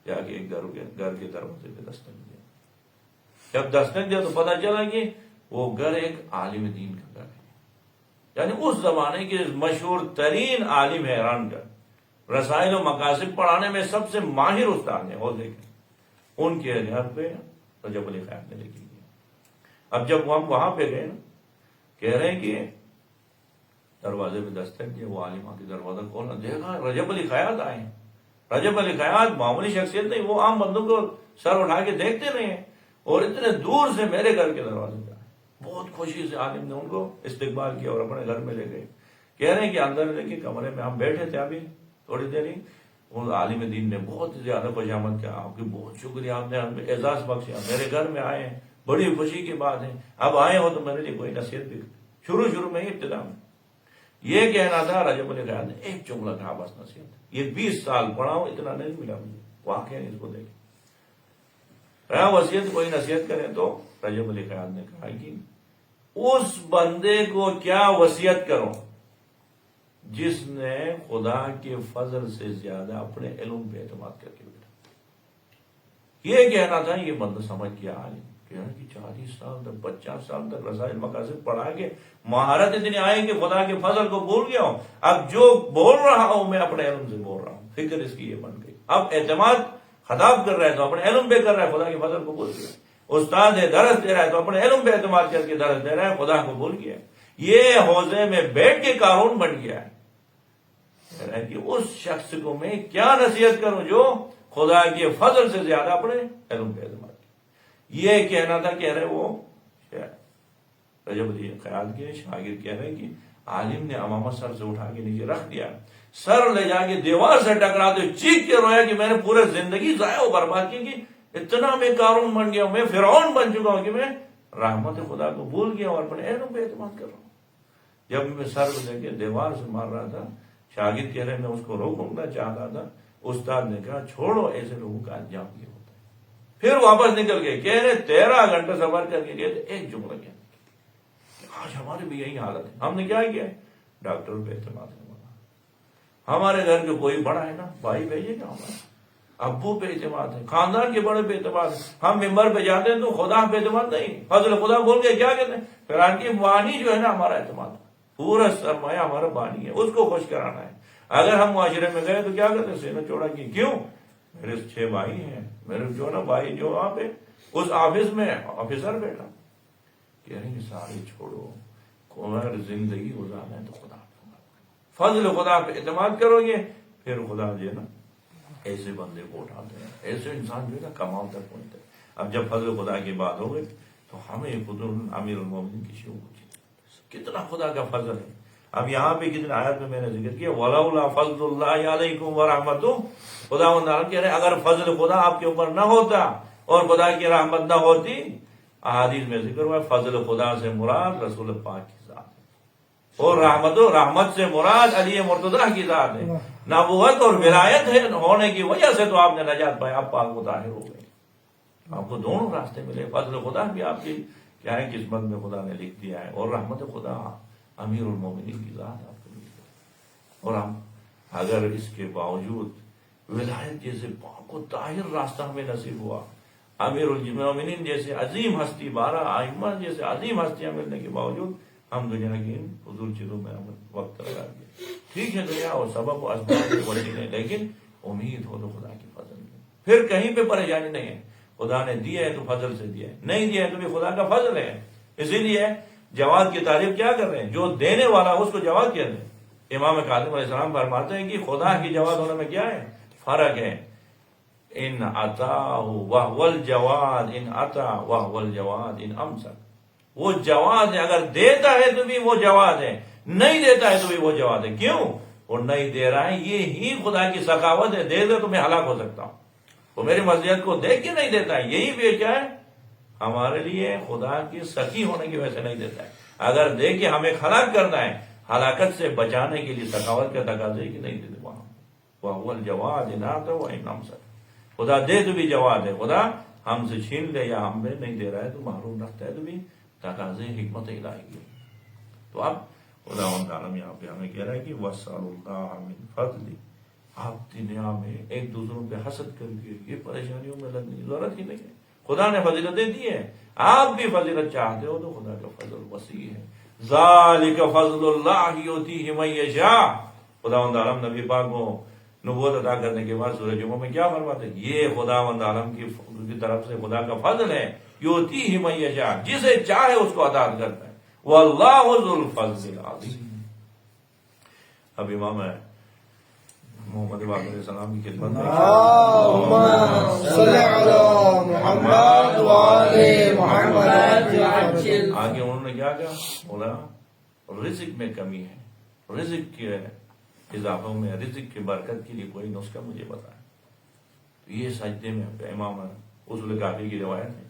جا کے ایک گھر کے دروازے پہ دستک دیا۔ جب دستک دیا تو پتا چلا کہ وہ گھر ایک عالم دین کا گھر ہے، یعنی اس زمانے کے مشہور ترین عالم حیران کا، رسائل و مقاصد پڑھانے میں سب سے ماہر استاد ہیں حوزے کے، ان کے گھر پہ رجب علی خیاط نے لے کے گیا۔ اب جب ہم وہاں پہ گئے نا، کہہ رہے ہیں کہ دروازے پہ دستک دیا، وہ عالم آ کے دروازہ کھولا، دیکھا رجب علی خیاط آئے ہیں۔ رجب علی خیاط معمولی شخصیت نہیں، وہ عام بندوں کو سر اٹھا کے دیکھتے رہے ہیں، اور اتنے دور سے میرے گھر کے دروازے پہ آئے۔ بہت خوشی سے عالم نے ان کو استقبال کیا اور اپنے گھر میں لے گئے۔ کہہ رہے ہیں کہ اندر لے کے کمرے میں ہم بیٹھے تھے، ابھی تھوڑی دیر ہی ان عالم دین نے بہت زیادہ خوش آمد کیا، آپ کی بہت شکریہ، آپ نے ہمیں اعزاز بخشا، میرے گھر میں آئے ہیں، بڑی خوشی کی بات ہے، اب آئے ہو تو میرے لیے کوئی نصیحت بھی۔ شروع میں ہی ابتدا میں یہ کہنا تھا، رجب علی خیاط نے ایک جملہ کہا بس نصیحت، یہ 20 سال پڑھا ہوں اتنا نہیں ملا مجھے، واقعہ اس کو دیکھیں، وصیت کوئی نصیحت کرے تو رجب علی خیاط نے کہا کہ اس بندے کو کیا وصیت کرو جس نے خدا کے فضل سے زیادہ اپنے علم پہ اعتماد کر کے بیٹھا۔ یہ کہنا تھا، یہ بندہ سمجھ گیا عالم، کہنا کہ 40 سال تک 50 سال تک رسائل مقاصد پڑھا کے مہارت اتنی آئی کہ خدا کے فضل کو بھول گیا ہوں، اب جو بول رہا ہوں میں اپنے علم سے بول رہا ہوں، فکر اس کی یہ بن گئی، اب اعتماد خطاب کر رہا ہے تو اپنے علم پہ کر رہا ہے، خدا کے فضل کو بھول گیا، استاد درس دے رہا ہے تو اپنے علم پہ اعتماد کر کے درس دے رہا ہے، خدا کو بھول گیا، یہ حوزے میں بیٹھ کے قارون بن گیا ہے کہ اس شخص کو میں کیا نصیحت کروں جو خدا کے فضل سے زیادہ اپنے علم پہ اعتماد کیا۔ یہ کہنا تھا، کہہ رہے وہ رجب علی خیاط کے شاگرد کہہ رہے کہ عالم نے امامہ سر سے اٹھا کے نیچے رکھ دیا، سر لے جا کے دیوار سے ٹکراتے چیخ کے رویا کہ میں نے پورے زندگی ضائع و برباد کی، کہ اتنا میں قارون بن گیا ہوں، میں فرعون بن چکا ہوں کہ میں رحمت خدا کو بھول گیا اور اپنے علم پہ اعتماد کر رہا ہوں۔ جب میں سر کو لے کے دیوار سے مار رہا تھا، شاگرد کہہ رہے میں اس کو روکنا چاہتا تھا، استاد نے کہا چھوڑو، ایسے لوگوں کا انجام یہ ہوتا ہے۔ پھر واپس نکل گئے، کہہ رہے 13 گھنٹے سفر کر کے گئے تھے، ایک جملہ کیا آج ہماری بھی یہی حالت ہے، ہم نے کیا کیا، ڈاکٹر پہ اعتماد ہے، ہمارے گھر کے کوئی بڑا ہے نا، بھائی بھیجے گا، ہمارا ابو پہ اعتماد ہے، خاندان کے بڑے پہ اعتماد ہے، ہم ممبر پہ جاتے ہیں تو خدا پہ اعتماد نہیں، فضل خدا بول کے کیا کہتے ہیں، پھر آن کی بانی جو ہے نا ہمارا اعتماد، پورا سرمایہ ہمارا بانی ہے، اس کو خوش کرانا ہے۔ اگر ہم معاشرے میں گئے تو کیا کرتے ہیں، سینہ چوڑا کی، کیوں، میرے 6 بھائی ہیں، میرے جو نا بھائی جو وہاں پہ اس آفس میں آفیسر بیٹھا، کہہ رہے ہیں سارے چھوڑو، اگر زندگی گزارنا ہے تو خدا فضل خدا پہ اعتماد کرو گے، پھر خدا جو ہے نا ایسے بندے کو اٹھاتے ہیں، ایسے انسان جو ہے نا کمال تک پہنچتے ہیں۔ اب جب فضل خدا کی بات ہو گئی تو ہمیں خود امیر المومنین کی شروع ہوتی، کتنا خدا کا فضل ہے۔ اب یہاں پہ کتنے آیت میں نے ذکر کیا، وَلَوْلَا فَضْلُ اللَّهِ عَلَيْكُمْ وَرَحْمَتُهُ، خدا کہہ رہے اگر فضل خدا آپ کے اوپر نہ ہوتا اور خدا کی رحمت نہ ہوتی، احادیث میں ذکر ہوا فضل خدا سے مراد رسول پاک کی ذات ہے، اور رحمت سے مراد علی مرتضیٰ کی ذات ہے، نبوت اور ولایت ہے ہونے کی وجہ سے تو آپ نے نجات پایا، آپ پاک مطہر ہو گئے، آپ کو دونوں راستے ملے، فضل خدا بھی آپ کی کیا ہے قسمت میں خدا نے لکھ دیا ہے، اور رحمت خدا امیر المومنین کی ذات آپ کو مل گئی۔ اور ہم اگر اس کے باوجود ولایت جیسے پاک و طاہر راستہ ہمیں نصیب ہوا، امیر المومنین جیسے عظیم ہستی، 12 ائمہ جیسے عظیم ہستیاں ملنے کے باوجود ہم دنیا کی ان فضول چیزوں میں ہم وقت لگا دیا، ٹھیک ہے دنیا اور سبب و اسباب کی وجہ نہیں، لیکن امید ہو تو خدا کی فضل میں، پھر کہیں پہ پریشانی نہیں ہے، خدا نے دیا ہے تو فضل سے دیا ہے، نہیں دیا ہے تو بھی خدا کا فضل ہے. اسی لیے جواد کی تعریف کیا کر رہے ہیں؟ جو دینے والا اس کو جواد کہتے ہیں. امام کاظم علیہ السلام فرماتے ہیں کہ خدا کی جواد ہونے میں کیا ہے؟ فرق ہے. ان عطا وهو الجواد ان عطا وهو الجواد ان امسک. وہ جواد ہے، اگر دیتا ہے تو بھی وہ جواد ہے، نہیں دیتا ہے تو بھی وہ جواد ہے. کیوں؟ وہ نہیں دے رہا ہے، یہ ہی خدا کی سخاوت ہے. دے دے تو میں ہلاک ہو سکتا ہوں. وہ میری مصلحت کو دیکھ کے نہیں دیتا ہے، یہی بھی کیا ہے ہمارے لیے خدا کی سخی ہونے کی وجہ سے نہیں دیتا ہے. اگر دے کے ہمیں ہلاک کرنا ہے، ہلاکت سے بچانے کے لیے سخاوت کا تقاضا کہ نہیں دیتے. وہاں وہ الجواد ان عطا وان امسک. خدا دے تو بھی جواد ہے. خدا ہم سے چھین لے یا ہم نہیں دے رہا ہے تو محروم رکھتا ہے تو بھی تقاضے حکمت الہی. تو اب خدا تعالیٰ یہاں پہ ہمیں کہہ رہا ہے کہ وَاسْأَلُوا اللَّهَ مِن فَضْلِهِ. آپ دنیا میں ایک دوسروں پہ حسد کر کے یہ پریشانیوں میں لگنے کی ضرورت ہی نہیں ہے. خدا نے فضیلتیں دی ہیں، آپ بھی فضیلت چاہتے ہو تو خدا کا فضل وسیع ہے. ذَلِكَ فَضْلُ اللَّهِ يُؤْتِيهِ مَن يَشَاءُ. خداوند عالم نبی پاک کو نبوت عطا کرنے کے بعد سورہ جمعہ میں کیا فرماتے ہیں؟ یہ خداوند عالم کی طرف سے خدا کا فضل ہے. یؤتیہ من یشاء، جسے چاہے اس کو عطا کرتا ہے. واللہ ذو الفضل العظیم. اب امام محمد باقر علیہ السلام کی خدمت میں آگے انہوں نے کیا کہا؟ بولا رزق میں کمی ہے، رزق کے اضافوں میں، رزق کی برکت کے لیے کوئی نسخہ مجھے بتائیں. تو یہ سجدے میں امام اصول کافی کی روایت ہے.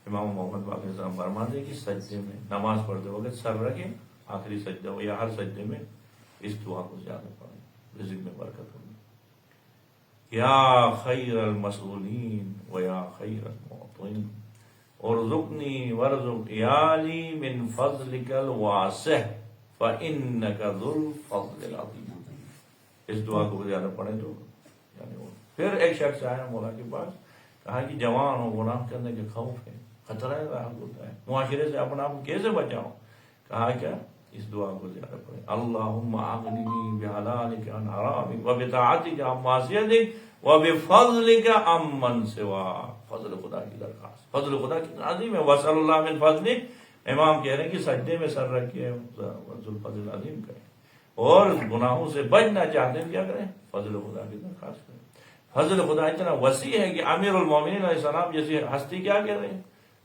امام محمد باقر علیہ السلام فرماتے ہیں کہ سجدے میں نماز پڑھتے وقت سر رکھیں، آخری سجدہ ہو یا ہر سجدے میں اس دعا کو زیادہ پڑھیں، رزق میں برکت ہوگی. یا خیر المسئولین و یا خیر المعطین ارزقنی وارزق عیالی من فضلک الواسع فإنک ذو الفضل العظیم. اس دعا کو زیادہ پڑھیں تو یعنی وہ. پھر ایک شخص آیا مولا کے پاس، کہا کہ جوان ہو، گناہ کرنے کے خوف ہے، خطرہ راحت ہوتا ہے، معاشرے سے اپنا آپ کیسے بچاؤں؟ کہا کیا؟ اس دعا کو زیادہ پڑھیں. اللہم اغننی بحلالک عن حرامک وبطاعتک عن معصیتک وبفضلک عمن سواک. فضل خدا کی درخواست، فضل خدا کتنا عظیم ہے. وصلی اللہ من فضلک. امام کہہ رہے ہیں کہ سجدے میں سر رکھ کے ذو الفضل العظیم کریں، اور گناہوں سے بچنا چاہتے ہیں کیا کریں؟ فضل خدا کی درخواست کریں. فضل خدا اتنا وسیع ہے کہ امیر المومنین علیہ السلام جیسی ہستی کیا کہہ رہے ہیں؟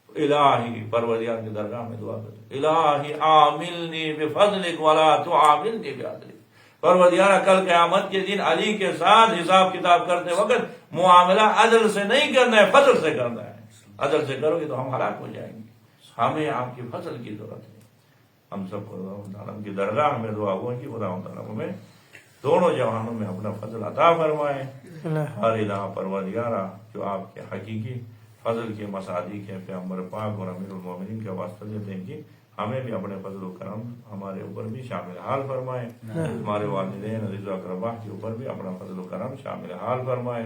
الہی پروردگار کی درگاہ میں دعا کریں، الہی عاملنی بفضلک ولا تعاملنی بعدلک. پروردگار کل قیامت کے دن علی کے ساتھ حساب کتاب کرتے وقت معاملہ عدل سے نہیں کرنا ہے، فضل سے کرنا ہے. عدل سے کرو گے تو ہم ہلاک ہو جائیں گے. ہمیں آپ کی فضل کی ضرورت ہے. ہم سب خدا تعالیٰ کی درگاہ میں دعا ہو کہ خدا تعالیٰ میں دونوں جہانوں میں اپنا فضل عطا فرمائے. ہر الہ پروردگارہ جو آپ کے حقیقی فضل کے مصادیق ہیں، پیغمبر پاک اور امیر المومنین کے واسطے دیتے ہیں کہ ہمیں بھی اپنے فضل و کرم ہمارے اوپر بھی شامل حال فرمائے. ہمارے والدین عزیز و اقربا کے اوپر بھی اپنا فضل و کرم شامل حال فرمائے.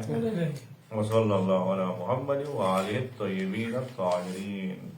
وصلی اللہ علی محمد وآلہ الطیبین الطاہرین.